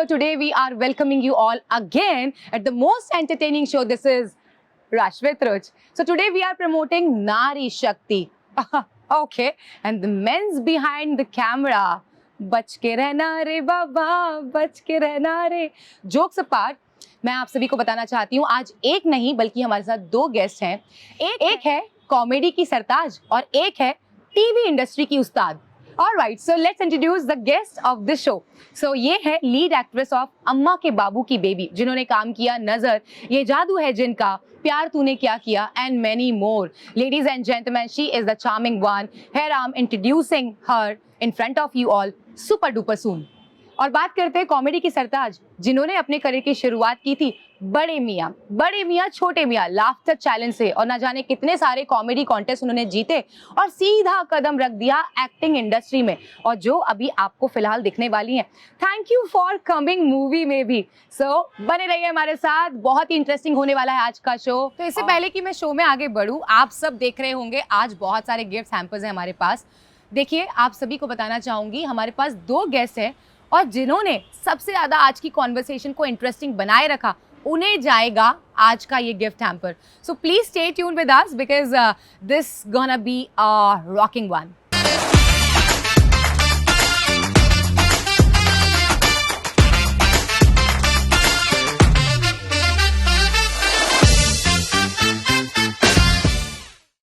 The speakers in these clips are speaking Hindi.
So today we are welcoming you all again at the most entertaining show. This is Rush with Ruch. So today we are promoting Nari Shakti. Okay, and the men's behind the camera. बच के रहना रे बाबा, बच के रहना रे. Jokes apart, मैं आप सभी को बताना चाहती हूँ आज एक नहीं बल्कि हमारे साथ दो गेस्ट हैं. एक है कॉमेडी की सरताज और एक है टीवी इंडस्ट्री की उस्ताद. Alright, so let's introduce the guest of this show. So ये है लीड एक्ट्रेस ऑफ अम्मा के बाबू की बेबी, जिन्होंने काम किया नजर, ये जादू है जिनका, प्यार तूने क्या किया, and many more. Ladies and gentlemen, she is the charming one. Here I'm introducing her in front of you all, super duper soon. और बात करते हैं कॉमेडी की सरताज, जिन्होंने अपने करियर की शुरुआत की थी बड़े मियाँ छोटे मियाँ लाफ्टर चैलेंज से, और ना जाने कितने सारे कॉमेडी कॉन्टेस्ट उन्होंने जीते और सीधा कदम रख दिया एक्टिंग इंडस्ट्री में, और जो अभी आपको फिलहाल दिखने वाली हैं. Thank you for coming movie में भी. सो बने रहिए हमारे साथ, बहुत ही इंटरेस्टिंग होने वाला है आज का शो. तो इससे पहले कि मैं शो में आगे बढ़ूँ, आप सब देख रहे होंगे आज बहुत सारे गिफ्ट हैम्पर्स हैं हमारे पास. देखिए, आप सभी को बताना चाहूँगी हमारे पास दो गेस्ट हैं और जिन्होंने सबसे ज़्यादा आज की कॉन्वर्सेशन को इंटरेस्टिंग बनाए रखा, उन्हें जाएगा आज का ये gift hamper. So please stay tune with us because this gonna be a rocking one.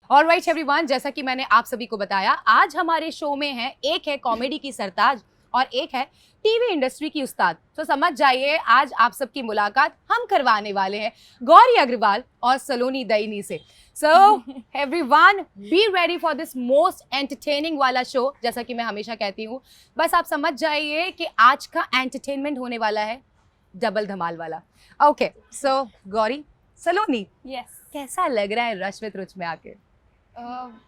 Alright everyone, जैसा कि मैंने आप सभी को बताया, आज हमारे शो में है, एक है कॉमेडी की सरताज और एक है टीवी इंडस्ट्री की उस्ताद. तो समझ जाइए, आज आप सबकी मुलाकात हम करवाने वाले हैं गौरी अग्रवाल और सलोनी दईनी से. So everyone, be ready for this most entertaining वाला शो. जैसा कि मैं हमेशा कहती हूँ, बस आप समझ जाइए कि आज का एंटरटेनमेंट होने वाला है डबल धमाल वाला. ओके, सो गौरी, सलोनी, यस कैसा लग रहा है रश विद रुच में आके?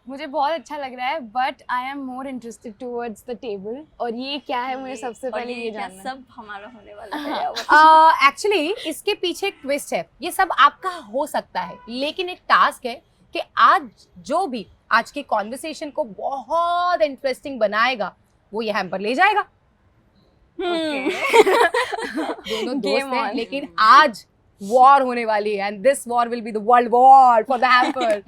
मुझे बहुत अच्छा लग रहा है, but I am more interested towards the table. और ये क्या है, मुझे सबसे पहले ये जानना है. सब हमारा होने वाला है. एक्चुअली इसके पीछे एक ट्विस्ट है. ये सब आपका हो सकता है, लेकिन एक टास्क है कि आज जो भी आज के कॉन्वर्सेशन को बहुत इंटरेस्टिंग बनाएगा, वो ये हैम्पर ले जाएगा. दोनों दोस्त हैं, लेकिन आज वॉर होने वाली है, and this war will be the world war for the hamper.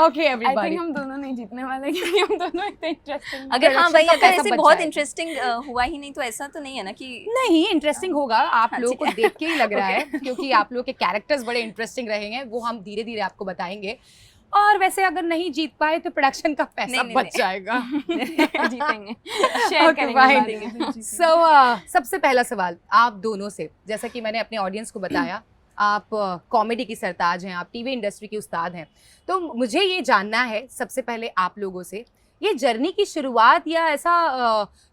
Okay everybody, I think हम दोनों नहीं जीतने वाले, क्योंकि हम दोनों इतने इंटरेस्टिंग. अगर हाँ भाई, अगर पैसा ऐसे बच बहुत जाए. इंटरेस्टिंग हुआ ही नहीं तो ऐसा तो नहीं है ना कि नहीं, इंटरेस्टिंग होगा. आप हाँ, लोगों को देख के ही लग रहा है, Okay. क्योंकि आप लोगों के कैरेक्टर्स बड़े इंटरेस्टिंग रहेंगे. वो हम धीरे धीरे आपको बताएंगे. और वैसे अगर नहीं जीत पाए तो प्रोडक्शन का पैसा नहीं, बच नहीं. जाएगा. जीतेंगे, शेयर Okay, करेंगे fine. बाद में. So, सबसे पहला सवाल आप दोनों से, जैसा कि मैंने अपने ऑडियंस को बताया, आप कॉमेडी की सरताज हैं, आप टीवी इंडस्ट्री की उस्ताद हैं, तो मुझे ये जानना है सबसे पहले आप लोगों से, ये जर्नी की शुरुआत या ऐसा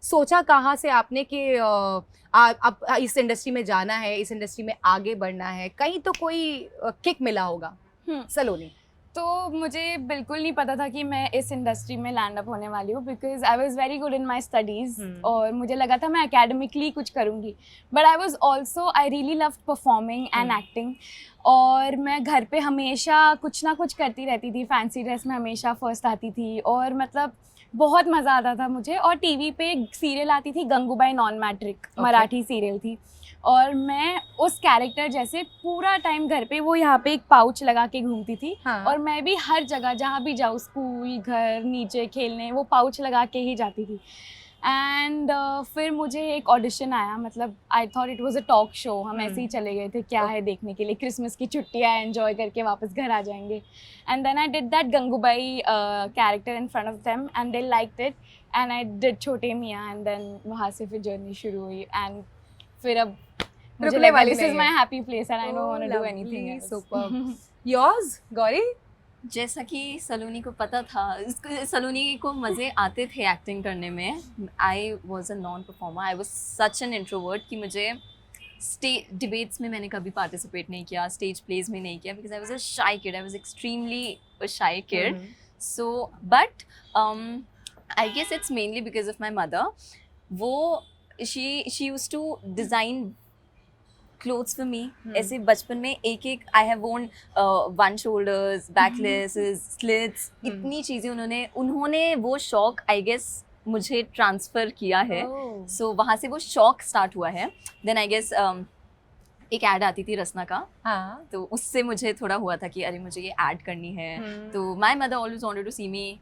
सोचा कहाँ से आपने कि आप इस इंडस्ट्री में जाना है, इस इंडस्ट्री में आगे बढ़ना है, कहीं तो कोई किक मिला होगा? सलोनी. तो मुझे बिल्कुल नहीं पता था कि मैं इस इंडस्ट्री में लैंड अप होने वाली हूँ, because I was very good in my studies. और मुझे लगा था मैं एकेडमिकली कुछ करूँगी, but I was also, I really love performing and acting. और मैं घर पे हमेशा कुछ ना कुछ करती रहती थी, फैंसी ड्रेस में हमेशा फर्स्ट आती थी, और मतलब बहुत मज़ा आता था मुझे. और टीवी पे एक सीरियल आती थी, Gangubai non matric, Marathi serial थी, और मैं उस कैरेक्टर जैसे पूरा टाइम घर पे वो यहाँ पे एक पाउच लगा के घूमती थी. हाँ. और मैं भी हर जगह जहाँ भी जाऊँ, स्कूल, घर, नीचे खेलने, वो पाउच लगा के ही जाती थी. एंड फिर मुझे एक ऑडिशन आया, मतलब I thought it was a talk show. हम ऐसे ही चले गए थे, क्या है देखने के लिए, क्रिसमस की छुट्टियाँ एंजॉय करके वापस घर आ जाएंगे. And then I did that Gangubai character in front of them and they liked it, and I did Chhote Miyan. And then वहाँ से फिर जर्नी शुरू हुई. एंड फिर अब मुझे लगा this is my happy place and I don't want to do anything else. Superb. Yours, Gauri? जैसा कि सलोनी को पता था, सलोनी को मज़े आते थे एक्टिंग करने में. आई was a non performer, I was such an introvert कि मुझे डिबेट्स में मैंने कभी पार्टिसिपेट नहीं किया, स्टेज प्लेज में नहीं किया, because I was a shy kid. I was extremely a shy kid. So but I guess it's mainly because of my mother. वो she used to design clothes for me. ऐसे बचपन में एक एक I have worn one shoulders, backlesses, slits, इतनी चीज़ें उन्होंने वो शौक आई गेस मुझे ट्रांसफ़र किया है। Oh. सो वहाँ से वो शौक स्टार्ट हुआ है। देन आई गेस एक ऐड आती थी रसना का, हाँ. तो उससे मुझे थोड़ा हुआ था कि अरे मुझे ये ऐड करनी है। Hmm. तो my mother always wanted to see me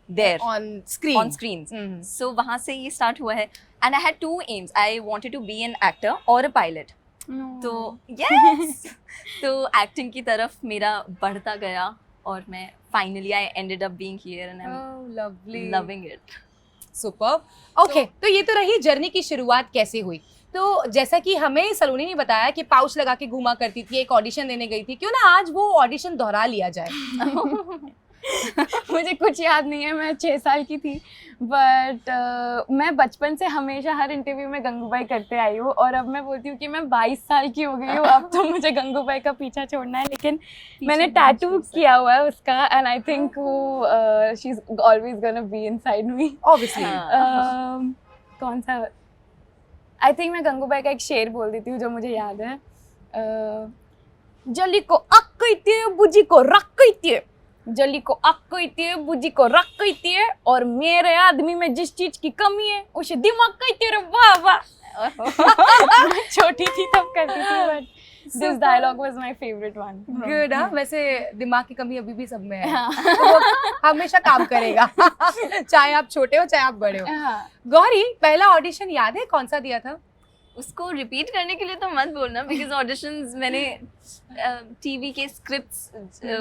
there On screen. on screens. Hmm. So वहाँ से ये स्टार्ट हुआ है। And I had two aims. I wanted to be an actor or a pilot. No. तो yes, तो एक्टिंग की तरफ मेरा बढ़ता गया और मैं finally I ended up being here and I am Oh, lovely. Loving it. Super. Okay, तो ये तो रही जर्नी की शुरुआत कैसे हुई। तो जैसा कि हमें सलोनी ने बताया कि पाउच लगा के घूमा करती थी, एक ऑडिशन देने गई थी, क्यों ना आज वो ऑडिशन दोहरा लिया जाए। मुझे कुछ याद नहीं है, मैं 6 साल की थी, बट मैं बचपन से हमेशा हर इंटरव्यू में गंगूबाई करते आई हूँ, और अब मैं बोलती हूँ कि मैं 22 साल की हो गई हूँ, अब तो मुझे गंगूबाई का पीछा छोड़ना है। लेकिन मैंने टैटू किया हुआ है उसका, एंड आई थिंक वो she is always gonna be inside me. Obviously. कौन सा, आई थिंक मैं गंगूबाई का एक शेर बोल देती हूँ जो मुझे याद है। जली को अक कहती है, बुझी को रख कहती है, जली को अक कहती है, बुझी को रख कहती है, और मेरे आदमी में जिस चीज की कमी है उसे दिमाग कहती है। रे वाह वाह। मैं छोटी थी तब करती थी, but this dialogue was my favourite one. Good. हाँ, वैसे दिमाग की कमी अभी भी सब में है, हाँ। तो वो हमेशा काम करेगा। चाहे आप छोटे हो चाहे आप बड़े हो। हाँ। गौरी, पहला ऑडिशन याद है कौन सा दिया था? उसको रिपीट करने के लिए तो मत बोलना, बिकॉज ऑडिशंस मैंने टीवी के स्क्रिप्ट्स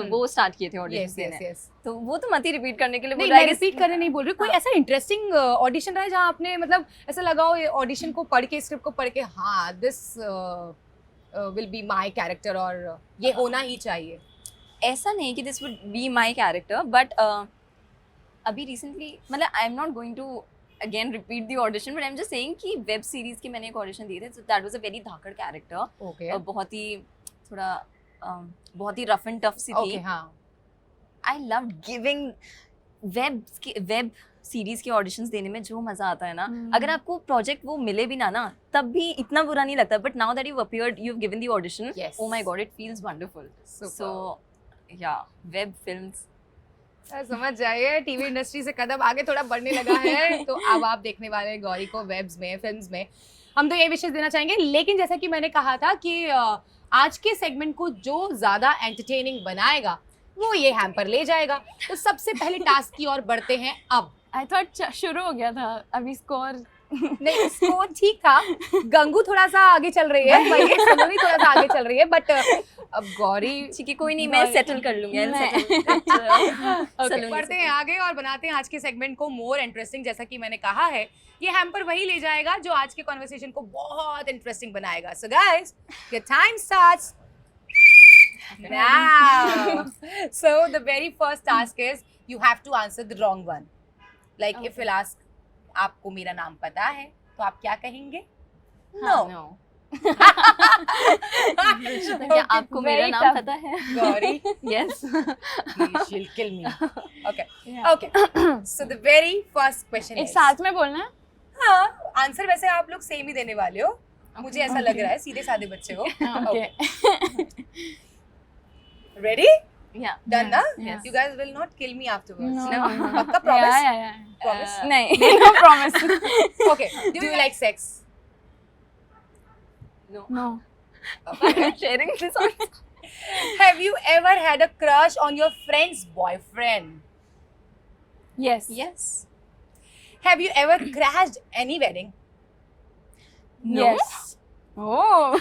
वो स्टार्ट किए थे ऑडिशंस देने। यस। तो वो तो मत ही रिपीट करने के लिए नहीं, बोल रहा मैं है। रिपीट करने नहीं बोल रही, कोई ऐसा इंटरेस्टिंग ऑडिशन रहा है जहाँ आपने मतलब ऐसा लगा हो ऑडिशन को पढ़ के, स्क्रिप्ट को पढ़ के, हाँ this will be my character और ये होना ही चाहिए? ऐसा नहीं कि this would be my character, but अभी रिसेंटली, मतलब I am not going to again repeat the audition, but I am just saying कि वेब सीरीज के मैंने एक ऑडिशन दिए थे, so that was a very धाकड़ कैरेक्टर। ओके। बहुत ही थोड़ा बहुत ही रफ एंड टफ सी ओके। थी। हाँ। I love giving web series के ऑडिशंस देने में जो मजा आता है ना, अगर आपको प्रोजेक्ट वो मिले भी ना तब भी इतना बुरा नहीं लगता, but now that you appeared, you have given the audition, Yes. Oh my God, it feels wonderful. So yeah web films. समझ जाइए, टीवी इंडस्ट्री से कदम आगे थोड़ा बढ़ने लगा है, तो अब आप देखने वाले हैं गौरी को वेब्स में, फिल्म्स में। हम तो ये विशेष देना चाहेंगे, लेकिन जैसा कि मैंने कहा था कि आज के सेगमेंट को जो ज्यादा एंटरटेनिंग बनाएगा वो ये हैम्पर ले जाएगा। तो सबसे पहले टास्क की ओर बढ़ते हैं अब। आई थॉट शुरू हो गया था, अभी स्कोर नहीं, स्कोर ठीक था, गंगू थोड़ा सा आगे चल रही है, सलोनी थोड़ा सा आगे चल रही है, बट अब गौरी, ठीक है, कोई नहीं, मैं सेटल कर लूंगी। Okay, बढ़ते हैं आगे और बनाते हैं आज के सेगमेंट को मोर इंटरेस्टिंग। जैसा कि मैंने कहा है, ये हैम्पर वही ले जाएगा जो आज के कॉन्वर्सेशन को बहुत इंटरेस्टिंग बनाएगा। So guys, your time starts now. So the very first task is you have to answer the wrong one. Like if we'll ask, आपको मेरा नाम पता है, तो आप क्या कहेंगे? No. क्या आपको मेरा Very नाम tough. पता है? Gauri, Yes. she'll kill me. Okay. Yeah. Okay. So the very first question एक is, साथ में बोलना है। हाँ, आंसर वैसे आप लोग सेम ही देने वाले हो, मुझे ऐसा लग रहा है, सीधे साधे बच्चे हो। Okay. Ready? Yeah. Done ना? Yes. You guys will not kill me afterwards. No. पक्का promise? Yeah. Promise? नहीं. No promise. Okay. Do you like sex? No. No. Okay. Sharing this answer. Have you ever had a crush on your friend's boyfriend? Yes. Yes. Have you ever crashed any wedding? No. Yes. Oh.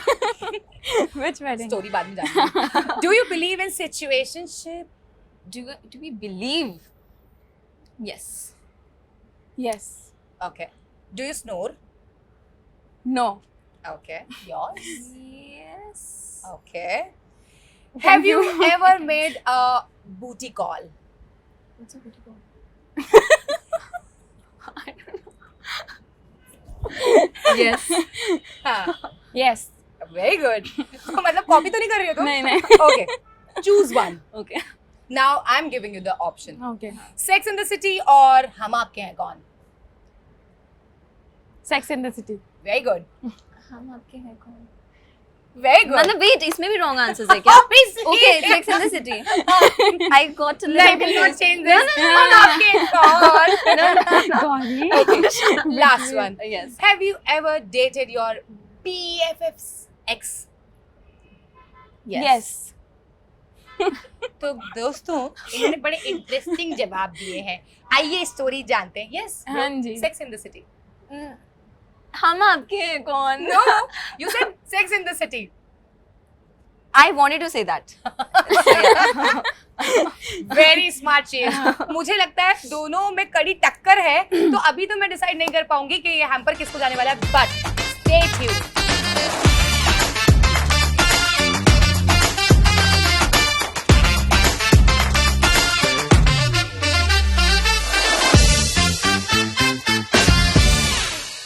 Which wedding? Story बाद में जानेंगे. Do you believe in situationship? Do we believe? Yes. Yes. Okay. Do you snore? No. Okay. Yours? Yes. Okay. Have you ever made a booty call? What's a booty call? I don't know. Yes. हाँ. Yes. Very good. तो मतलब कॉपी तो नहीं कर रही हो तुम? नहीं. Okay. Choose one. Okay. Now I'm giving you the option. Okay. Sex in the City और हम आपके हैं कौन? Sex in the City. Very good. हम आपके हैं कौन? Very good. मतलब wait, इसमें भी wrong answers है क्या? Obviously. Okay, Sex and the City. I got to I will not change this. No, आपके call. Last one. Yes. Have you ever dated your BFF's ex? Yes. तो दोस्तों इन्होंने बड़े इंटरेस्टिंग जवाब दिए हैं. आइए स्टोरी जानते हैं. Yes. हाँ जी. Sex in the City. हम आपके कौन? No, you said Sex in the City. I wanted to say that. Very smart change. मुझे लगता है दोनों में कड़ी टक्कर है, तो अभी तो मैं डिसाइड नहीं कर पाऊंगी कि ये हैम्पर किसको जाने वाला है, बट stay tuned.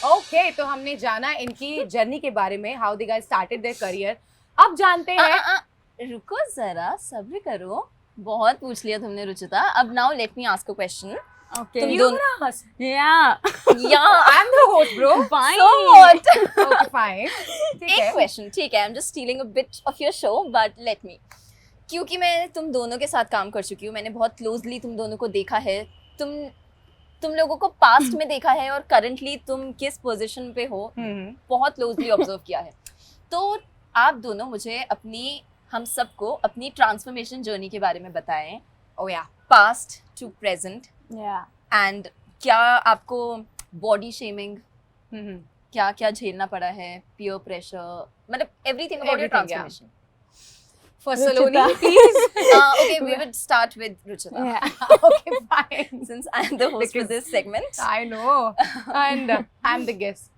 ओके, तो हमने जाना इनकी जर्नी के बारे में, how they guys started their career. अब जानते हैं. रुको जरा, सब्र करो. बहुत पूछ लिया तुमने रुचिता. अब now let me ask a question. Okay. तुम You दोनों gonna ask? Yeah. या I'm the host, bro. Fine. so what? Okay, fine. ठीक एक है. क्वेश्चन, ठीक है. आई am just stealing a bit of your show, but let me. क्योंकि मैं तुम दोनों के साथ काम कर चुकी हूँ, मैंने बहुत क्लोजली तुम दोनों को देखा है. तुम लोगों को पास्ट में देखा है और करंटली तुम किस पोजीशन पे हो बहुत क्लोजली ऑब्जर्व किया है. तो आप दोनों मुझे हम सबको अपनी ट्रांसफॉर्मेशन जर्नी के बारे में बताएं. Oh yeah. Past to present. Yeah. And क्या आपको बॉडी शेमिंग क्या क्या झेलना पड़ा है, पीयर प्रेशर, मतलब everything about your Everything, yeah. Transformation. For Ruchita. Saloni, please. Okay, we would start with Ruchita. Yeah. Okay, fine. Since I'm the host for Because- this segment. I know. And I'm the guest.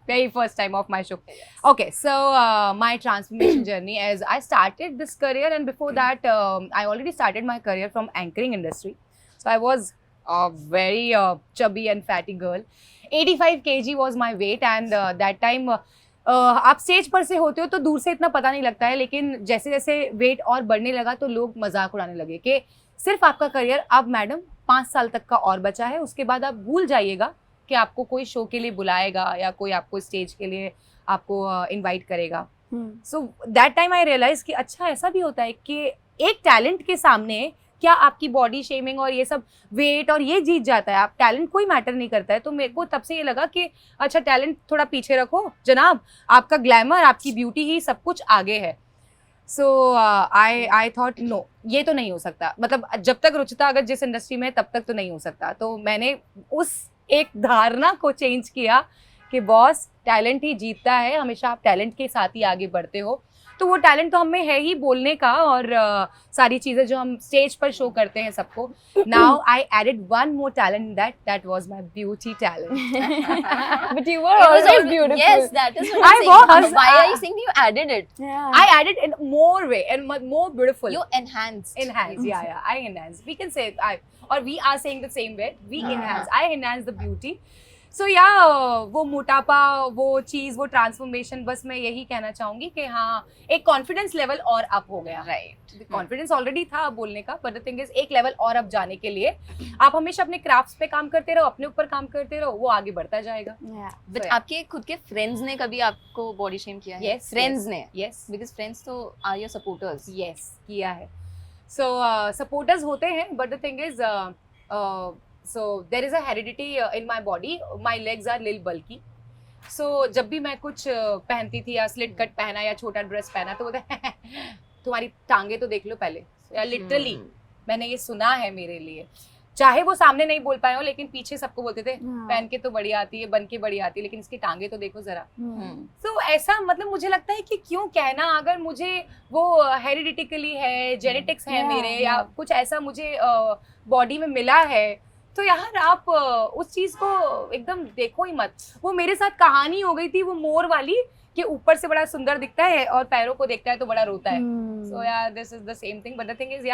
Very first time of my show. Okay, so my transformation journey, as I started this career, and before that, I already started my career from anchoring industry. So I was a very chubby and fatty girl. 85 kg was my weight, and that time आप स्टेज पर से होते हो तो दूर से इतना पता नहीं लगता है, लेकिन जैसे जैसे वेट और बढ़ने लगा तो लोग मजाक उड़ाने लगे कि सिर्फ आपका करियर अब मैडम 5 साल तक का और बचा है, उसके बाद आप भूल जाइएगा कि आपको कोई शो के लिए बुलाएगा या कोई आपको स्टेज के लिए आपको इनवाइट करेगा. So that time I realise कि अच्छा ऐसा भी होता है कि एक टैलेंट के सामने क्या आपकी बॉडी शेमिंग और ये सब वेट और ये जीत जाता है. आप टैलेंट कोई मैटर नहीं करता है. तो मेरे को तब से ये लगा कि अच्छा टैलेंट थोड़ा पीछे रखो जनाब, आपका ग्लैमर आपकी ब्यूटी ही सब कुछ आगे है. सो आई थॉट नो, ये तो नहीं हो सकता. मतलब जब तक रुचिता अगर जिस इंडस्ट्री में है तब तक तो नहीं हो सकता. तो मैंने उस एक धारणा को चेंज किया कि बॉस टैलेंट ही जीतता है, हमेशा आप टैलेंट के साथ ही आगे बढ़ते हो. तो वो टैलेंट तो हमें है ही बोलने का और सारी चीज़ें जो हम स्टेज पर शो करते हैं सबको. Now I added one more talent that was my beauty talent. But you were always beautiful. Yes, that is what I I'm saying. was. Why are you saying you added it? Yeah. I added in more way and more beautiful. You enhanced. Enhance, yeah, I enhance. We can say or we are saying the same way. We enhance. I enhance the beauty. So yeah, वो मोटापा, वो चीज़, वो ट्रांसफॉर्मेशन, बस मैं यही कहना चाहूँगी कि हाँ एक कॉन्फिडेंस लेवल और अप हो गया. Right. कॉन्फिडेंस ऑलरेडी था बोलने का, बट द थिंग इज एक लेवल और अप जाने के लिए आप हमेशा अपने क्राफ्ट्स पे काम करते रहो, अपने ऊपर काम करते रहो, वो आगे बढ़ता जाएगा. Yeah. But So, yeah. आपके खुद के फ्रेंड्स ने कभी आपको बॉडी शेम किया है? Yes, friends yes. ने. Yes. Because friends तो are your supporters. Yes, किया है. So supporters होते हैं, but the thing is so there is a heredity in my body. My legs are little bulky. So जब भी मैं कुछ पहनती थी या स्लिट कट पहना या छोटा ड्रेस पहना तो बोलते हैं तुम्हारी टांगे तो देख लो पहले. या लिटरली मैंने ये सुना है मेरे लिए, चाहे वो सामने नहीं बोल पाए हो लेकिन पीछे सबको बोलते थे पहन के तो बढ़िया आती है, बन के बढ़िया आती है, लेकिन इसकी टांगे तो देखो जरा. तो ऐसा मतलब मुझे लगता है कि क्यों कहना, अगर मुझे वो हेरिडिटिकली है, जेनेटिक्स है Yeah, मेरे या yeah. कुछ ऐसा मुझे बॉडी में मिला है, तो यार आप उस चीज को एकदम देखो ही मत. वो मेरे साथ कहानी हो गई थी वो मोर वाली कि ऊपर से बड़ा सुंदर दिखता है और पैरों को देखता है तो बड़ा रोता है. सो यार this is the same thing, but the thing is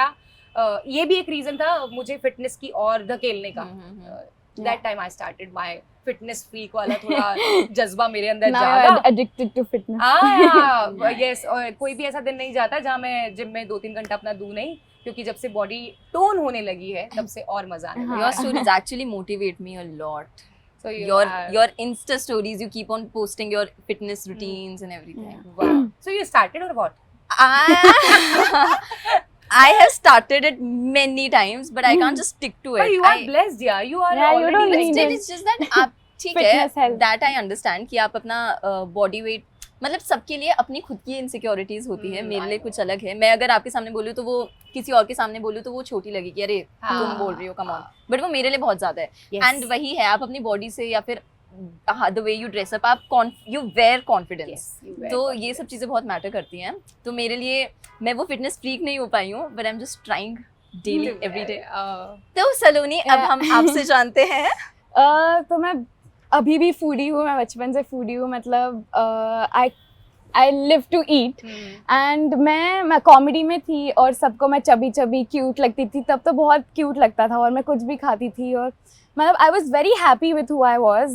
ये भी एक रीजन था मुझे फिटनेस की और धकेलने का. That time I started my fitness freak वाला थोड़ा जज्बा मेरे अंदर Now जागा. you're addicted to fitness. Yes, और कोई भी ऐसा दिन नहीं जाता जहाँ मैं जिम में 2-3 घंटा अपना दूं नहीं, क्योंकि जब से बॉडी टोन होने लगी है तब से और मजा आने लगा. Your stories actually motivate me a lot. So your Insta stories, you keep on posting your fitness routines and everything. Wow. So you started or what? I have started it many times, but I can't just stick to it. But you are blessed, yeah. You are Yeah, you already don't like need this. it. It's just that आप ठीक Fitness, है, health. that I understand कि आप अपना body weight, मतलब सबके लिए अपनी खुद की इनसिक्योरिटीज होती है, मेरे लिए कुछ अलग है. मैं अगर आपके सामने बोलूँ तो वो किसी और के सामने बोलूँ तो वो छोटी लगेगी, अरे तुम बोल रही हो, कम ऑन. बट वो मेरे लिए बहुत ज्यादा है. एंड वही है, आप अपनी बॉडी से या फिर the way you dress up, आप यू वेयर कॉन्फिडेंस, तो ये सब चीज़ें बहुत मैटर करती हैं. तो मेरे लिए, मैं वो फिटनेस फ्रीक नहीं हो पाई हूँ, but I am just trying daily every day. तो सलोनी, अब हम आपसे जानते हैं. तो मैं अभी भी फूडी हूँ, मैं बचपन से फूडी हूँ. मतलब I live to eat. And मैं कॉमेडी में थी और सबको मैं चबी क्यूट लगती थी. तब तो बहुत क्यूट लगता था और मैं कुछ भी खाती थी और मतलब I was very happy with who I was.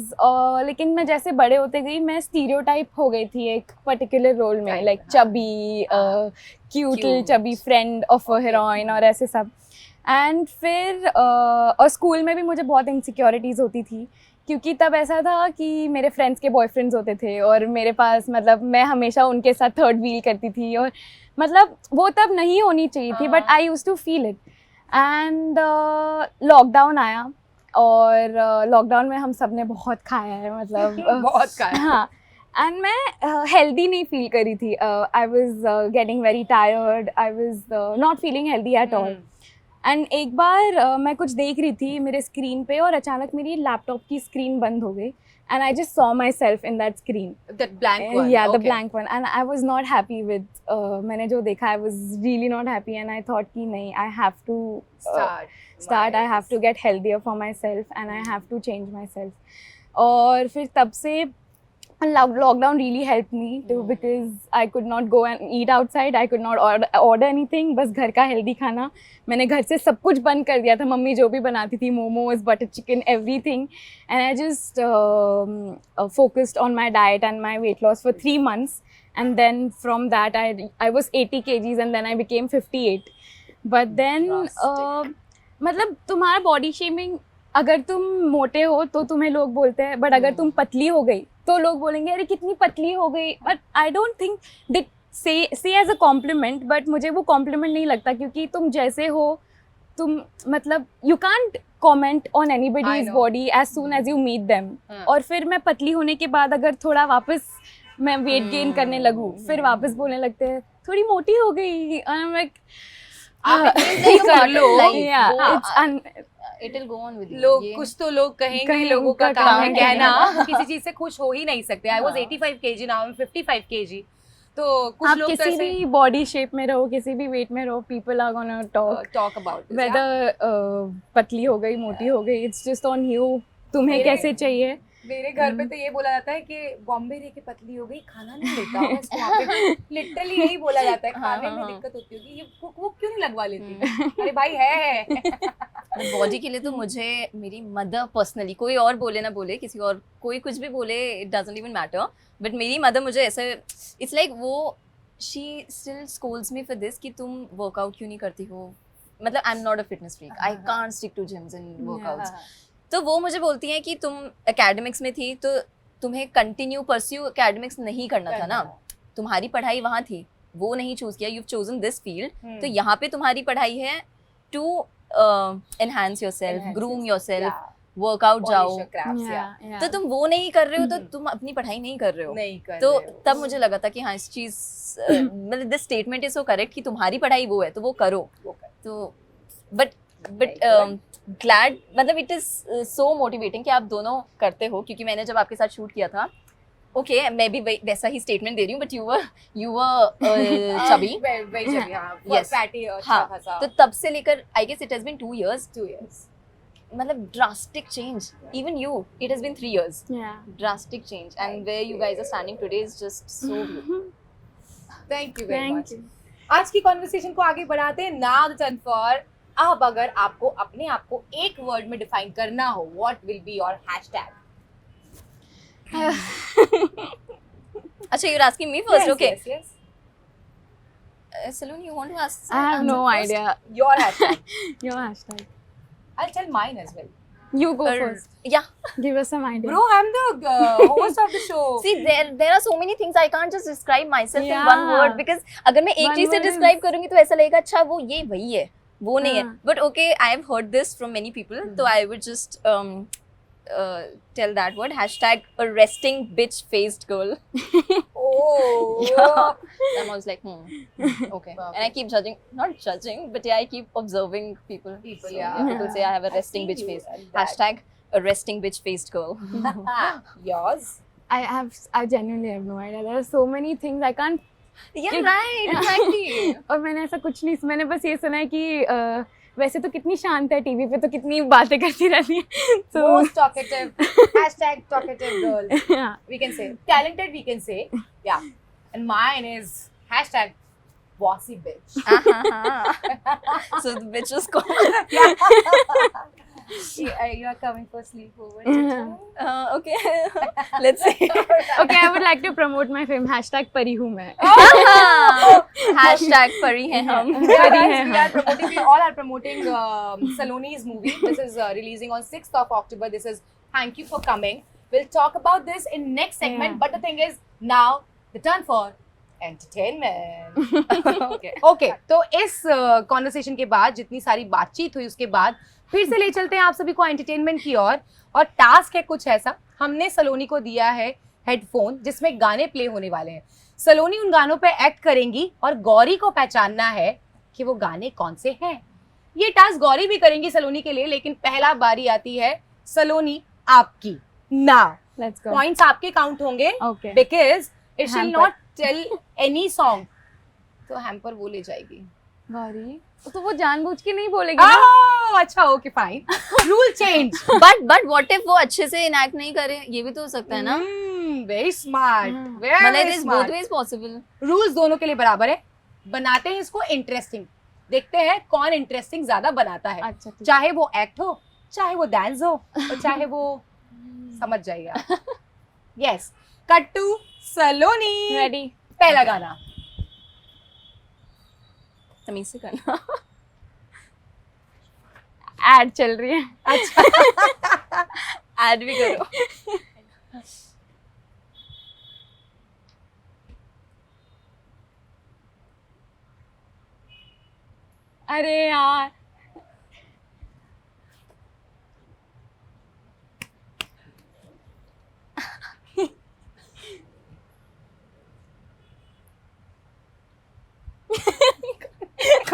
लेकिन मैं जैसे बड़े होते गई, मैं स्टीरियोटाइप हो गई थी एक पर्टिकुलर रोल में, like chubby cute chubby friend of a heroine और ऐसे सब. एंड फिर और स्कूल में भी मुझे बहुत इनसिक्योरिटीज़ होती थी, क्योंकि तब ऐसा था कि मेरे फ्रेंड्स के बॉयफ्रेंड्स होते थे और मेरे पास, मतलब मैं हमेशा उनके साथ थर्ड व्हील करती थी और मतलब वो तब नहीं होनी चाहिए थी, but I used to feel it. And lockdown आया और लॉकडाउन में हम सब ने बहुत खाया है, मतलब बहुत खाया. हाँ. एंड मैं हेल्दी नहीं फील करी थी. I was getting very tired, I was not feeling healthy at all. And एक बार मैं कुछ देख रही थी मेरे स्क्रीन पे और अचानक मेरी लैपटॉप की स्क्रीन बंद हो गई. And I just saw my self in that screen. That blank one. Yeah, the Okay. blank one. And I was not happy with मैंने जो देखा, I was really not happy and I thought कि नहीं, I have to start. I have to get healthier for myself and I have to change myself. और फिर तब से lockdown really helped me too, because I could not go and eat outside. I could not order anything. बस घर का healthy खाना. मैंने घर से सब कुछ बंद कर दिया था. मम्मी जो भी बनाती थी, momos, butter chicken, everything. And I just focused on my diet and my weight loss for 3 months. And then from that, I was 80 kgs and then I became 58. But then, मतलब तुम्हारा body shaming, अगर तुम मोटे हो तो तुम्हें लोग बोलते हैं, बट अगर तुम पतली हो गई तो लोग बोलेंगे अरे कितनी पतली हो गई. But I don't think they से एज अ कॉम्प्लीमेंट, बट मुझे वो कॉम्प्लीमेंट नहीं लगता, क्योंकि तुम जैसे हो, तुम मतलब you can't comment on anybody's body as soon as you meet them. और फिर मैं पतली होने के बाद अगर थोड़ा वापस मैं वेट गेन करने लगूँ, फिर वापस बोलने लगते हैं थोड़ी मोटी हो गई. It will go on with you. लोग कुछ तो लोग कहेंगे, लोगों का काम है कहना. किसी चीज से खुश हो ही नहीं सकते. I was 85 kg, now I'm 55 kg. तो कुछ आप लोग किसी भी बॉडी शेप में रहो, किसी भी वेट में रहो, people are gonna talk about this. Whether पतली हो गई, मोटी हो गई, इट्स जस्ट ऑन यू. तुम्हें कैसे चाहिए. मेरे घर पे तो ये बोला जाता है कि बॉम्बे रह के पतली हो गई, खाना नहीं मिलता होगा इसको वहाँ पे. लिटरली यही बोला जाता है. खाने में दिक्कत होती होगी, ये वो क्यों नहीं लगवा लेती. अरे भाई है. बॉडी के लिए तो मुझे मेरी मदर पर्सनली, कोई और बोले ना बोले, किसी और कोई कुछ भी बोले, it doesn't even matter, but मेरी मदर मुझे ऐसे, इट्स लाइक वो she still schools me for this कि तुम वर्कआउट क्यों नहीं करती हो. मतलब I am not a fitness freak, I can't stick to gyms and workouts. तो वो मुझे बोलती हैं कि तुम एकेडमिक्स में थी तो तुम्हें कंटिन्यू परस्यू एकेडमिक्स नहीं करना था ना, तुम्हारी पढ़ाई वहाँ थी, वो नहीं चूज किया, यू चोजन दिस फील्ड, तो यहाँ पे तुम्हारी पढ़ाई है to enhance yourself, groom yourself, workout जाओ. तो तुम वो नहीं कर रहे हो तो तुम अपनी पढ़ाई नहीं कर रहे हो. तो तब मुझे लगा था कि हाँ, इस चीज मतलब this statement is so correct कि तुम्हारी पढ़ाई वो है तो वो करो. तो बट ग्लैड, मतलब इट इज सो मोटिवेटिंग कि आप दोनों करते हो, क्योंकि मैंने जब आपके साथ शूट किया था, ओके मैं भी वैसा ही स्टेटमेंट दे रही हूँ, but you were chubby. Yes. हाँ, तो तब से लेकर I guess it has been 2 years. मतलब drastic change. Even you, it has been 3 years. Drastic change, and where you guys are standing today is just so beautiful. Thank you very much. आज की कॉन्वर्सेशन को आगे बढ़ाते हैं. नाउ द टर्न फॉर, अब अगर आपको अपने आप को एक वर्ड में डिफाइन करना हो, what will be your hashtag? अच्छा, you're asking me first. Yes, Okay. yes. Saloni, you want to ask? I have no idea. Your hashtag. Your hashtag. I'll tell mine as well. You go first. Yeah. Give us some idea. Bro, I'm the host of the show. See, there are so many things I can't just describe myself in Yeah. one word because अगर मैं एक One चीज से word is- describe करूँगी तो ऐसा लगेगा अच्छा वो ये वही है वो नहीं है. हाँ. But okay, I have heard this from many people, so I would just tell that word hashtag a resting bitch faced girl. Oh. Yeah. And I was like, okay. Wow. And I keep judging, not judging, but yeah, I keep observing people. People, So yeah. People say I have a resting see bitch you face. at that. Hashtag a resting bitch faced girl. Yours? I genuinely have no idea. There are so many things I can't. Yeah, right, exactly. और मैंने ऐसा कुछ नहीं, मैंने बस ये सुना है कि वैसे तो कितनी शांत है टीवी पे, तो कितनी बातें करती रहती है. So Most talkative. Hashtag talkative girl. yeah. We can say. Talented, we can say. Yeah. And mine is hashtag bossy bitch. So the bitch was called. You are coming for sleepover. Okay, let's see. Okay, I would like to promote my film hashtag परी हूँ मैं. Hashtag परी हैं हम. Yeah, Very guys, hai, we all are promoting Saloni's movie. This is releasing on 6th of October. This is Thank You for Coming. We'll talk about this in next segment. Yeah. But the thing is, now the turn for entertainment. Okay. Okay, तो इस कॉन्वर्सेशन के बाद जितनी सारी बातचीत हुई उसके बाद फिर से ले चलते हैं आप सभी को एंटरटेनमेंट की ओर. और टास्क है कुछ ऐसा, हमने सलोनी को दिया है हेडफोन जिसमें गाने प्ले होने वाले हैं. सलोनी उन गानों पे एक्ट करेंगी और गौरी को पहचानना है कि वो गाने कौन से हैं. ये टास्क गौरी भी करेंगी सलोनी के लिए, लेकिन पहला बारी आती है सलोनी आपकी. Now Let's go. पॉइंट्स आपके काउंट होंगे Okay. Because it shall Hamper. Not tell any song. तो हैम्पर वो ले जाएगी. गौरी तो वो जानबूझ के नहीं बोलेगी ना. Oh, अच्छा okay fine. Rule change. But what if वो अच्छे से enact नहीं करे, ये भी तो हो सकता है ना. Very smart. Hmm. मतलब it very is both smart. ways possible. Rules दोनों के लिए बराबर है. बनाते हैं इसको इंटरेस्टिंग. देखते हैं कौन इंटरेस्टिंग ज्यादा बनाता है. अच्छा ठीक. चाहे वो एक्ट हो, चाहे वो डांस हो, और चाहे वो समझ जाएगा. Yes. Cut to Saloni. Ready. पहला गाना. तमीज से करना. Ad चल रही है. अच्छा. Ad भी करो. अरे यार.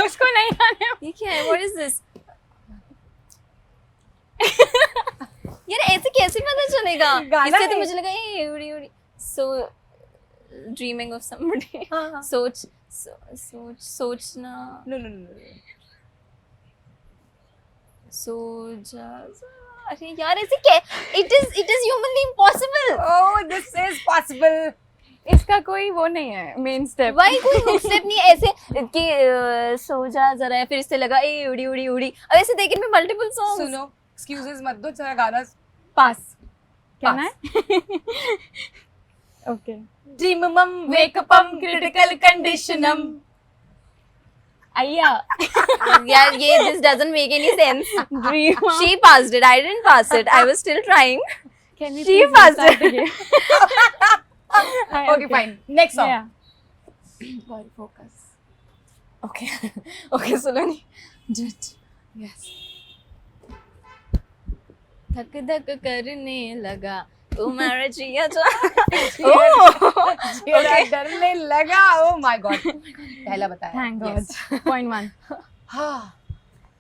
उसको नहीं आने. ये क्या है? What is this? यार ऐसे कैसे पता चलेगा? गाना इससे तो है. मुझे लगा ये उड़ी उड़ी. So dreaming of somebody. हाँ, हाँ. सोचना. No, no, no, no. अरे यार ऐसे क्या? It is humanly impossible. Oh, this is possible. इसका कोई वो नहीं है मेन स्टेप. भाई कोई हुक स्टेप नहीं है ऐसे कि सो जा जरा है, फिर इससे लगा ए उड़ी उड़ी उड़ी. अब ऐसे देखे में मल्टीपल सॉन्ग्स. सुनो, एक्सक्यूजेस मत दो, जरा गाना. पास कहना है. ओके. ड्रीम मम वेक अप क्रिटिकल कंडीशनम. अय्या. यार ये this doesn't make any sense. Dream. She passed it. I didn't pass it. I was still trying. Can we She please passed restart it. again? Okay, fine. Next song. Yeah. God, focus. Okay. Okay, Saloni. Just. Yes. धक धक करने लगा तुम्हारा जिया जो. मेरा डरने लगा. Oh my God. पहला बताया. Thank God. Yes. Point one. हाँ.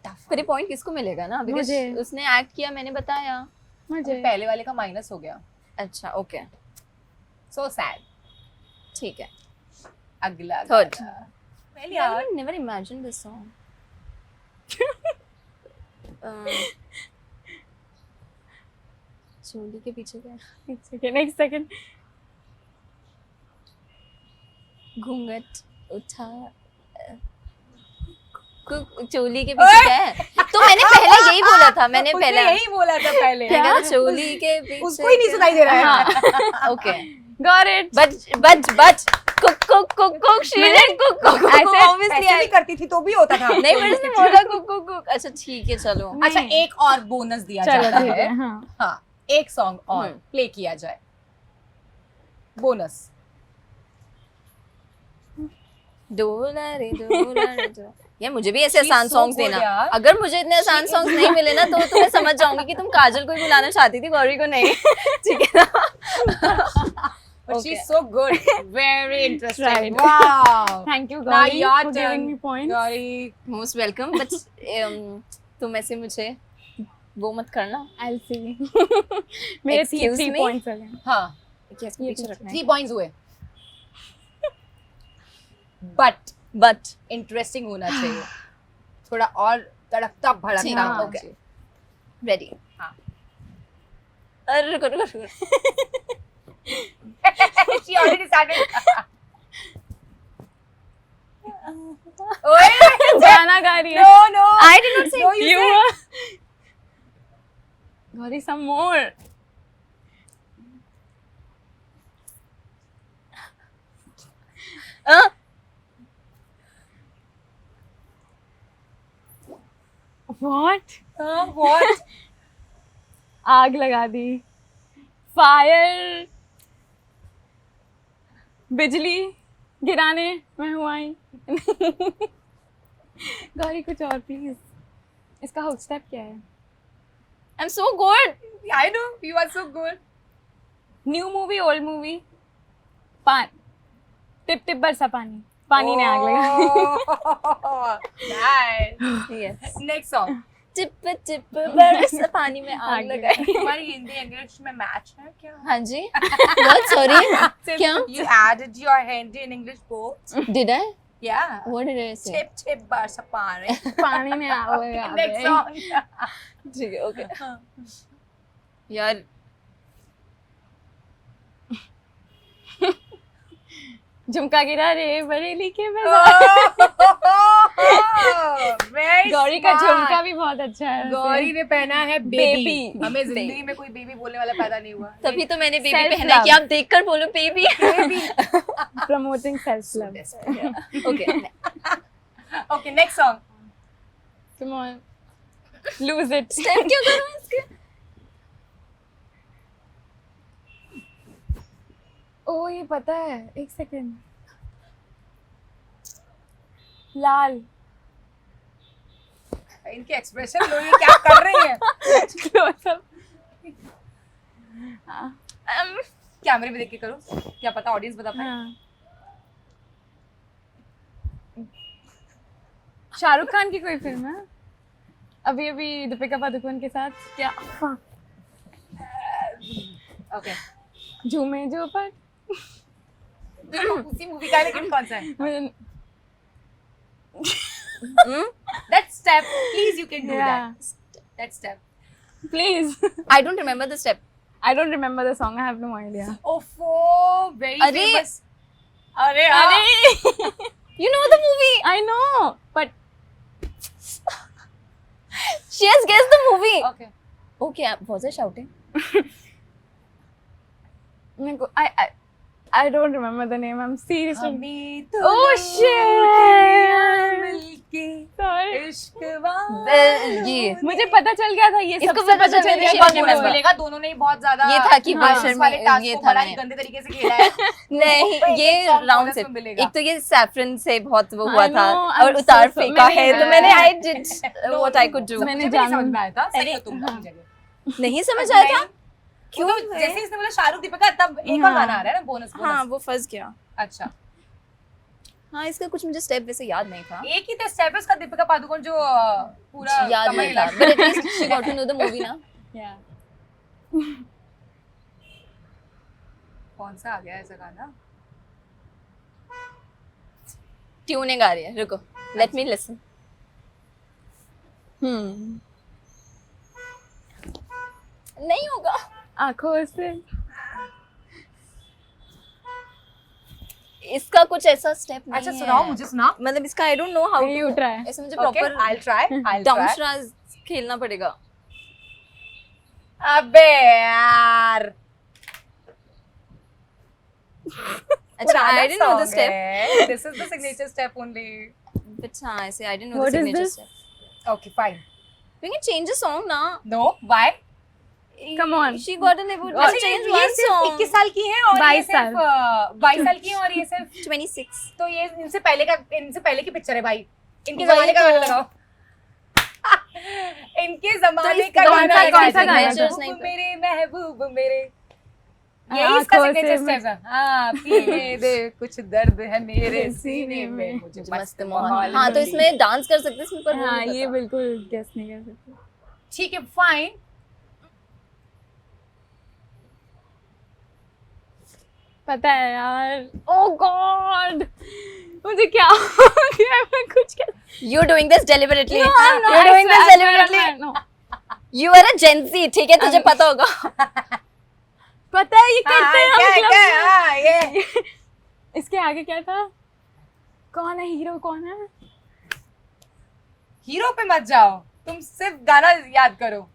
Tough. फिर पॉइंट किसको मिलेगा ना? Because मुझे. उसने एक्ट किया, मैंने बताया. मुझे. पहले वाले का माइनस हो गया. अच्छा ओके So sad. ठीक है. अगला. Third. गाना. Well, I यार. never imagined this song. चोली के पीछे क्या? Next second. घूंघट उठा. चोली के पीछे क्या है? तो मैंने पहले यही बोला था. मैंने उसने पहले यही बोला था पहले. मैंने कहा चोली के पीछे. उसको ही नहीं सुनाई दे रहा है. ओके. Got it. बच cook cook cook she did cook cook ऐसे- ऑब्वियसली ऐसे भी करती थी तो भी होता था। नहीं मैंने उसने बोला कुक कुक कुक। अच्छा ठीक है चलो। अच्छा नहीं। एक और बोनस दिया चलो जाता ठीक है। है हाँ हाँ एक सॉन्ग और प्ले किया जाए, बोनस। डोला रे डोला। यार मुझे भी ऐसे She's आसान so सॉन्ग्स good देना। यार। अगर मुझे इतने आसान सॉन्ग्स नहीं मिले ना तो मैं समझ जाऊंगी कि तुम काजल को ही बुलाना चाहती थी, गौरी को नहीं। ठीक है ना? But Okay. she's so good, very interesting. Right. Wow. Thank you Now Gauri your for turn, giving me points Gauri. Most welcome. But तुम ऐसे मुझे वो मत करना। I'll see मेरे Excuse 3 me? points हो गए हाँ कि इसको ये पीछे पीछे। रखना है। 3 points हुए। But बट इंटरेस्टिंग होना चाहिए, थोड़ा और तड़कता ठीक भड़कता है, होना okay. चाहिए। रेडी। हाँ। अरे रुको रुको रुको। She already started. ओए गाना गा रही है no no. I did not say No, you You said. Gauri some more what What? आग लगा दी फायर बिजली गिराने मैं हूँ आई गौरी कुछ और प्लीज इसका हुक स्टेप क्या है I'm so good. I know you are so good. New movie old movie पान टिप टिप बरसा पानी पानी ने आग लगा Oh, nice. Yes. Next song. Tip tip बरस पानी में आग आग लगाई। तुम्हारी हिंदी इंग्लिश में मैच है क्या? हाँ जी। What? Sorry. क्या? You added your Hindi and English both. Did I? Yeah. What did I say? Tip tip barsa paani. पानी में आग लगा Next दे। song. ठीक है ओके। यार झुमका गिरा रे बरेली के बाजार Very गौरी का smart. झुमका भी बहुत अच्छा है वैसे। गौरी ने पहना है बेबी। Baby. हमें जिंदगी में कोई बेबी बोलने वाला पैदा नहीं हुआ। तभी तो मैंने बेबी Self पहना है कि love. आप देखकर बोलो baby. Baby. promoting self love okay. Okay, next song. come on lose it step क्यों करूं इसके? ओ ये पता है एक सेकंड लाल इनके एक्सप्रेशन लो, ये क्या कर रही है? क्लोज अप कैमरे में देख के करो, क्या पता ऑडियंस बता पाए। हाँ शाहरुख खान की कोई फिल्म है अभी अभी दीपिका पादुकोण के साथ क्या ओके, झूमे जो पर उसी मूवी का है लेकिन कौन सा है? मुझे That step, please you can do Yeah. that. That step. Please I don't remember the step. I don't remember the song. I have no idea. Oh, very अरे! famous. अरे हाँ। You know the movie. I know, but She has guessed the movie. Okay. Okay, was I shouting? मेरे को I don't remember the name. I'm seriously. हमें तो Oh लौटियाँ shit! मिलके Sorry. इश्क ये मुझे पता चल गया था ये इसको सबसे पता चल गया गया कि था bonus bonus मिलेगा। दोनों ने ही बहुत ज्यादा ये था कि हाँ, भाषण इस वाले में टास्क ये को था बड़ा ही मैंने। गंदे तरीके से खेला है। नहीं तो ये एक song राउंड bonus से में मिलेगा। एक तो ये सैफरन से बहुत वो I हुआ था know, I'm और so उतार sorry. फेंका है तो मैंने मैंने- I did what I could do. मैंने मुझे भी नहीं जानबूझ- समझ में आया था, सही अरे, हो तुम अपनी जगह। नहीं समझ आया था क्यों? क्यों? जैसे इसने बोला शाहरुख दीपिका, तब एक और हाँ। गाना आ रहा है ना, बोनस हाँ बोनस। वो फंस गया। अच्छा, हाँ इसका कुछ मुझे स्टेप वैसे याद नहीं था। एक ही तो स्टेप है उसका, दीपिका पादुकोण जो पूरा याद कमर नहीं था हिला but at least she got to know the movie ना। Yeah. कौन सा आ गया ऐसा गाना? ट्यूनिंग आ रही है रुको लेट मी लिसन। नहीं होगा। आंखों से इसका कुछ ऐसा स्टेप नहीं अच्छा है। सुनाओ, मुझे सुनाओ। मतलब इसका आई डोंट नो हाउ ये टू उठ रहा है ऐसे मुझे Okay, proper I'll try. I'll try. डाउनस्ट्राज खेलना पड़ेगा। अबे यार, अच्छा, I didn't know the step. This is the signature step only. अच्छा, ऐसे I didn't know the What is signature this? step. Okay, fine. We can change the song ना. No, why? Come on. She got an award. अच्छा, Let's change ये one सिर्फ song. 21 साल की है और ये 22 सिर्फ 22 साल की है और ये सिर्फ 26. तो ये इनसे पहले की पिक्चर है भाई. इनके वही जमाने का तो. गाना लगाओ. इनके जमाने इस का कौन गाना सा- लगाओ. कौन सा गाना था? महबूब मेरे महबूब मेरे. यही आँखों इसका से सिग्नेचर मैं- स्टेप है. हाँ, पीने दे कुछ दर्द है मेरे सीने में मुझे मस्त माहौल. हाँ, तो इसमें डांस कर सकते हैं इसमें पर वो हाँ, नहीं ये पता. बिल्कुल गेस नहीं कर सकते. ठीक है, फाइन. पता है यार. Oh God. मुझे क्या हो गया, मैं कुछ कर. You're doing this deliberately. No, You're I doing swear, this I swear, deliberately. I swear, no. You are a Gen Z, ठीक है, तुझे पता होगा. पता है ये करते हैं क्या हम क्या club में. हाँ, ये इसके आगे क्या था? कौन है हीरो, कौन है? हीरो पे मत जाओ, तुम सिर्फ गाना याद करो.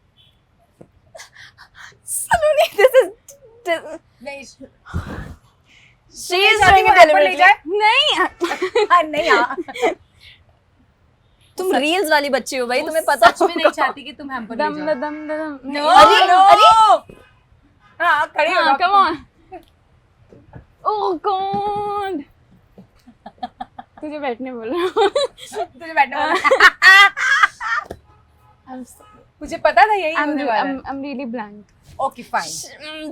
Saloni, this is. नहीं She is शादी doing में it हेल्पर ले deliberately. जाए. नहीं. हाँ, नहीं हाँ. तुम रील्स वाली बच्ची हो भाई, तुम्हें पता सच में नहीं चाहती कि तुम हैम्पर ले दम जाओ. दम दम. No, अरे, no. अरे. हाँ, खड़ी हो हाँ, जाओ. come on. Oh God. तुझे बैठने बोल रहा हूँ. तुझे बैठना बोला. मुझे पता था यही होने वाला है. I'm really blank. Okay, fine.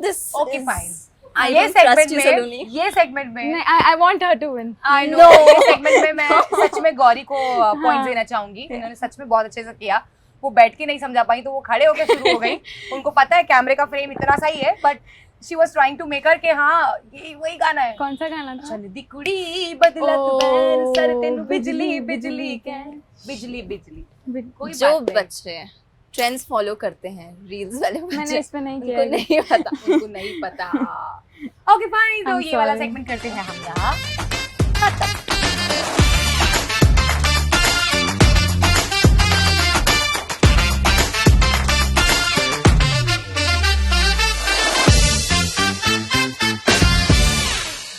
This. Okay, is- fine. I ये don't trust segment you, में, Saloni. ये segment में, नहीं, I want her to win. I know, No. ये segment में मैं सच में गौरी को पॉइंट देना चाहूंगी. इन्होंने सच में बहुत अच्छे से किया. वो बैठ के नहीं समझा पाई तो वो खड़े होकर शुरू हो गई. उनको पता है कैमरे का फ्रेम इतना सा ही है, but she was trying to make her के हाँ ये वही गाना है. कौन सा गाना था? चल दी कुड़ी बदलत बैन सर तेनु बिजली बिजली के बिजली बिजली. कोई जो बात नहीं. बच्चे ट्रेंड्स फॉलो करते हैं रील्स वाले मैंने बच्चे, इस पे नहीं उनको किया. नहीं पता. उनको नहीं पता. ओके फाइन, तो I'm ये वाला sorry. सेगमेंट करते हैं हम यहाँ खत्म.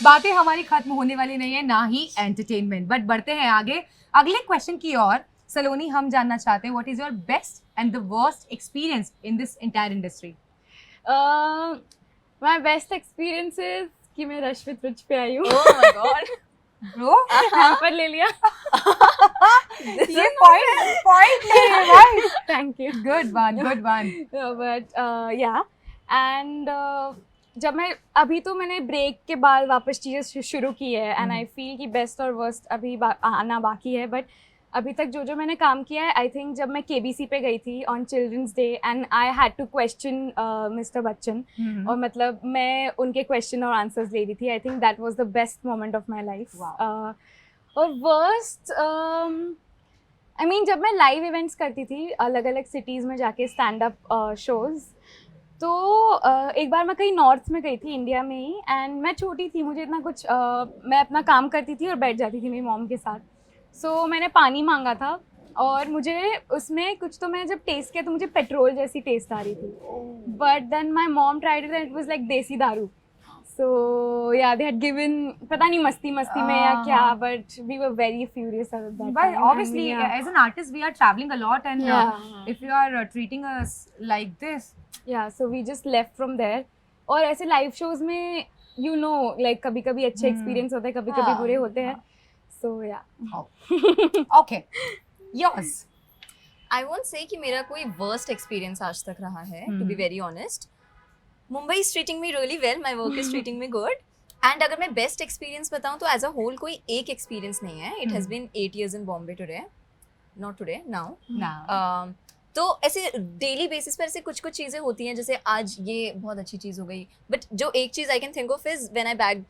बातें हमारी खत्म होने वाली नहीं है, ना ही एंटरटेनमेंट, बट बढ़ते हैं आगे अगले क्वेश्चन की ओर. सलोनी, हम जानना चाहते हैं what is your best and the worst experience in this entire industry. My best experience is कि मैं रश्मित रुच पे आई हूँ. Oh my god. Bro hamper ले लिया. ये पॉइंट नहीं है भाई. Thank you. Good one. But yeah, and जब मैं अभी तो मैंने ब्रेक के बाद वापस चीज़ें शुरू की है एंड आई फील कि बेस्ट और वर्स्ट अभी आना बाकी है. बट अभी तक जो मैंने काम किया है, आई थिंक जब मैं KBC पे गई थी on children's day and I had to question mister Bachchan, और मतलब मैं उनके क्वेश्चन और आंसर्स ले रही थी. I think that was the best moment of my life. और वर्स्ट आई मीन जब मैं लाइव इवेंट्स करती थी अलग अलग सिटीज़ में जाके स्टैंड अप शोज़, तो एक बार मैं कहीं नॉर्थ में गई थी इंडिया में ही, एंड मैं छोटी थी, मुझे इतना कुछ मैं अपना काम करती थी और बैठ जाती थी मेरी मॉम के साथ. सो मैंने पानी मांगा था और मुझे उसमें कुछ तो मैंने जब टेस्ट किया तो मुझे पेट्रोल जैसी टेस्ट आ रही थी. But then my mom tried it and it was like desi daru. सो या दे हैड गिवन, पता नहीं मस्ती में या क्या, but we were very furious at that But time. obviously, as an artist, we are traveling a lot, and if you are treating us like this, Yeah, so we just left from there. और ऐसे लाइव शोज में you know like कभी कभी अच्छे एक्सपीरियंस होते हैं, कभी कभी बुरे होते हैं. So yeah. okay, yours. I won't say कि मेरा कोई worst experience आज तक रहा है, to be very honest. Mumbai is treating me really well, my work is treating me good. And अगर मैं best experience बताऊँ तो as a whole कोई एक experience नहीं है. It has been 8 years in Bombay today. Not today, now. Now. तो ऐसे डेली बेसिस पर ऐसे कुछ चीज़ें होती हैं, जैसे आज ये बहुत अच्छी चीज़ हो गई. बट जो एक चीज़ I can think of is when I bagged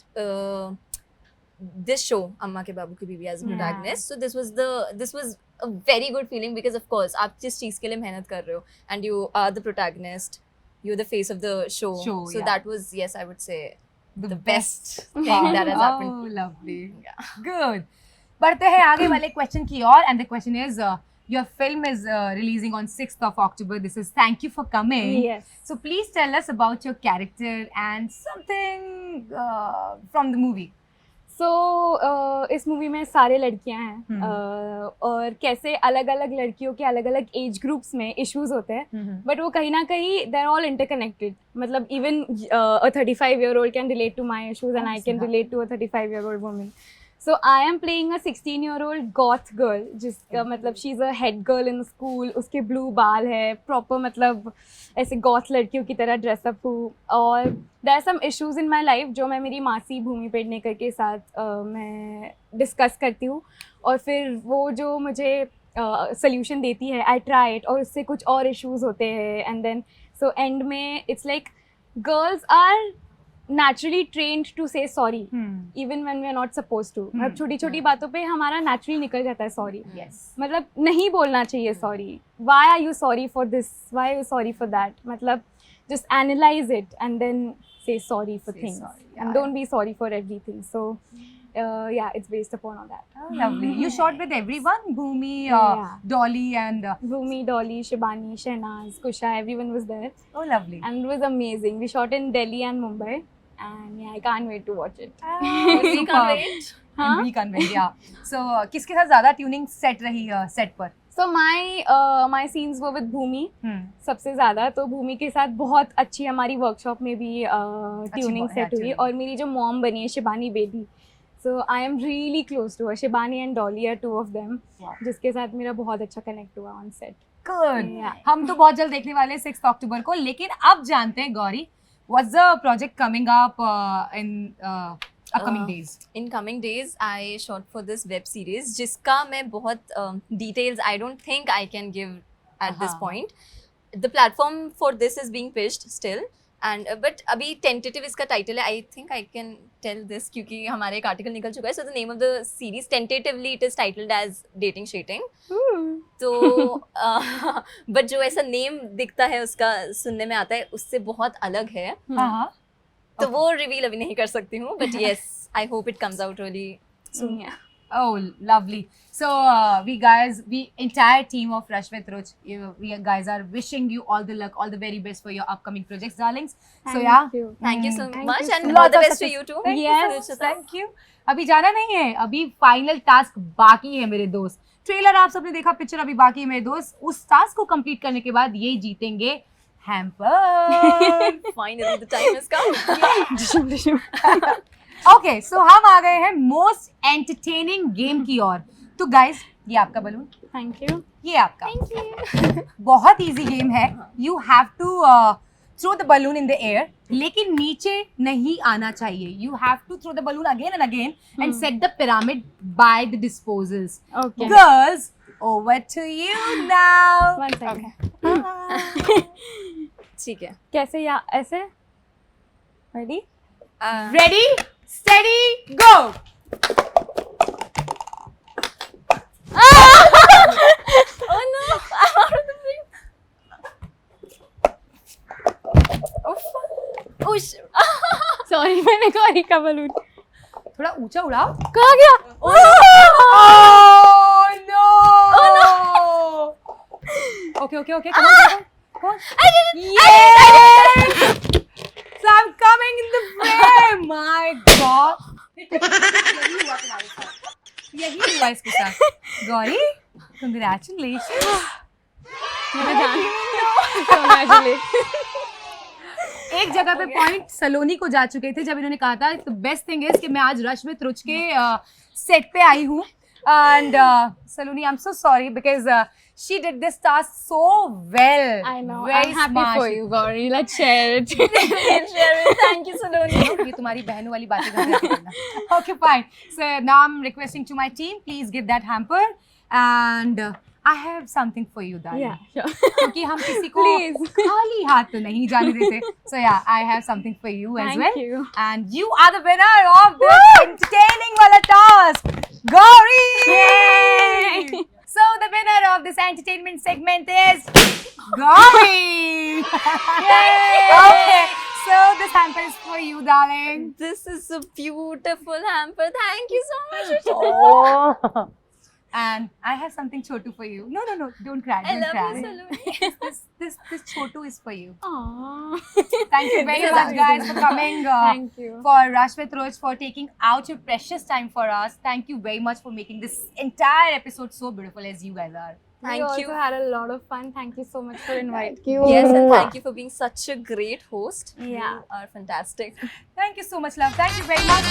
this show अम्मा के बाबू की बीवी as a protagonist. So this was a very good feeling because of course आप जिस चीज़ के लिए मेहनत कर रहे हो and you are the protagonist, you're the face of the show. So yeah. that was, yes, I would say the best thing that has happened. Oh, lovely. Good. बढ़ते हैं आगे वाले क्वेश्चन की ओर, and the question is your film is releasing on 6th of October. This is Thank You for Coming. Yes. So please tell us about your character and something from the movie. सो इस मूवी में सारे लड़कियां हैं और कैसे अलग अलग लड़कियों के अलग अलग एज ग्रुप्स में इश्यूज होते हैं बट वो कहीं ना कहीं दे आर ऑल इंटरकनेक्टेड मतलब even a 35-year-old can relate to my issues and I can relate to a 35-year-old woman. So I am playing a 16-year-old goth girl जिसका मतलब she's a head girl in the school. उसके blue बाल है proper मतलब ऐसे goth लड़कियों की तरह dress up हूँ और there are some issues in my life जो मैं मेरी मासी भूमि पेडनेकर के साथ मैं discuss करती हूँ और फिर वो जो मुझे solution देती है I try it और उससे कुछ और issues होते हैं and then so end में it's like girls are naturally trained to say sorry even when we are not supposed to. मतलब छोटी छोटी बातों पे हमारा naturally निकल जाता है sorry. Yes. मतलब नहीं बोलना चाहिए sorry. Why are you sorry for this? Why are you sorry for that? मतलब just analyze it and then say sorry for Say things sorry, and don't be sorry for everything. So yeah, it's based upon all that. Oh, lovely. You shot with everyone, Bhumi, Yeah. Dolly, and Bhumi, Dolly, Shibani, Shehnaz, Kusha, everyone was there oh, lovely. and it was amazing. We shot in Delhi and Mumbai and yeah, I can't wait to watch it. We Superb. can't wait. And we can't wait. Yeah. So किसके साथ ज़्यादा tuning set रही set पर? So my scenes were with Bhumi सबसे ज़्यादा. तो भूमि के साथ बहुत अच्छी हमारी वर्कशॉप में भी ट्यूनिंग सेट हुई और मेरी जो मॉम बनी है Shibani Bedi. So I am really close to her. Shibani and Dolly are two of them. Wow. जिसके साथ मेरा बहुत अच्छा कनेक्ट हुआ on set. Good. Yeah. हम तो बहुत जल्द देखने वाले हैं 6 अक्टूबर को लेकिन अब जानते हैं Gauri what's the project coming up in upcoming days? In coming days, I shot for this web series, जिसका मैं बहुत details I don't think I can give at this point. The platform for this is being pitched still, and but अभी tentative इसका title है. I think I can tell this क्योंकि हमारे एक article निकल चुका है. So the name of the series tentatively it is titled as Dating Sheeting. तो but जो ऐसा name दिखता है उसका सुनने में आता है उससे बहुत अलग है. हाँ. तो वो रिवील अभी नहीं कर सकती हूँ but yes I hope it comes out really soon. Oh, lovely. So we entire team of Rush with Ruch, we guys are wishing you all the luck, all the very best for your upcoming projects, darlings. So yeah. Thank you so Thank much you and so all much. The best to you too. Yes. Thank you. अभी जाना नहीं है, अभी फाइनल टास्क बाकी है मेरे दोस्त. ट्रेलर आप सबने देखा, पिक्चर अभी बाकी है मेरे दोस्त. उस टास्क को कंप्लीट करने के बाद ये जीतेंगे hamper. Finally the time has come. Okay, so हम आ गए हैं मोस्ट एंटरटेनिंग गेम की ओर. तो गाइस, ये आपका बलून, थैंक यू. ये आपका. बहुत इजी गेम है. You have to throw the balloon in the air, लेकिन नीचे नहीं आना चाहिए. You have to throw the balloon again and again and set the pyramid by the disposals. Okay. Girls, over to you now. One second. ठीक है. कैसे या ऐसे? Ready? Ready, steady, go. Oh no, I'm out of the frame. Oh shit. Sorry, मैंने गौरी का बलून. थोड़ा ऊंचा उड़ाओ. कहाँ गया? Oh no! Oh no! Okay. Come on. I did it. Yes! So I'm coming in the frame. My God. यही हुआ इसके साथ. गौरी, congratulations. एक जगह पे पॉइंट सलोनी को जा चुके थे जब इन्होंने कहा था द बेस्ट थिंग इज कि मैं आज रश में रुच के सेट पे आई हूँ. And Saloni, I am so sorry because she did this task so well. I know. Very I'm happy smart. for you, Gauri. Let's share it. Thank you, Saloni. ये तुम्हारी बहनों वाली बातें करना. Okay, fine. So now I'm requesting to my team, please give that hamper, and I have something for you, darling. Yeah, sure. क्योंकि हम किसी को Please. खाली हाथ तो नहीं जाने देते. So yeah, I have something for you as Thank well. you. And you are the winner of this entertaining wala task, Gauri. Yay! So the winner of this entertainment segment is Gauri. Okay, so this hamper is for you, darling. This is a beautiful hamper. Thank you so much. Oh. And I have something Chotu for you. No, don't cry. I Don't love cry. you, Saloni. This Chotu is for you. Aww. Thank you very much, guys, for coming. Thank you. For Rashvit Roach for taking out your precious time for us. Thank you very much for making this entire episode so beautiful as you guys are. We Thank also you. had a lot of fun. Thank you so much for inviting me. Yes, and thank you for being such a great host. Yeah. You are fantastic. Thank you so much, love. Thank you very much.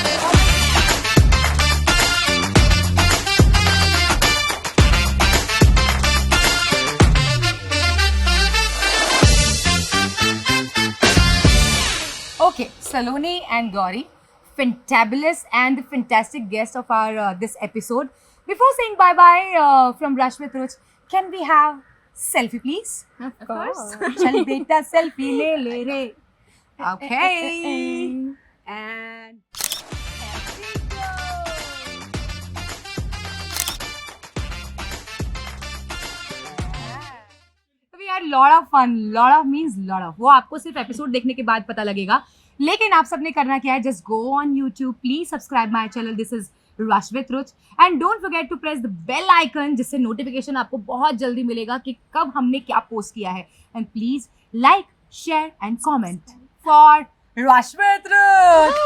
Okay, Saloni and Gauri, fantabulous and the fantastic guest of our this episode. Before saying bye bye from Rashvit Roach, can we have selfie, please? Of course. Chal beta selfie le re. Okay. And here we go. We had lot of fun. Lot of means lot of. वो आपको सिर्फ एपिसोड देखने के बाद पता लगेगा. लेकिन आप सबने करना क्या है? Just go on YouTube. Please subscribe my channel. This is Rashvit Roach. And don't forget to press the bell icon जिससे notification आपको बहुत जल्दी मिलेगा कि कब हमने क्या पोस्ट किया है. And please like, share and comment for Rashvit Roach.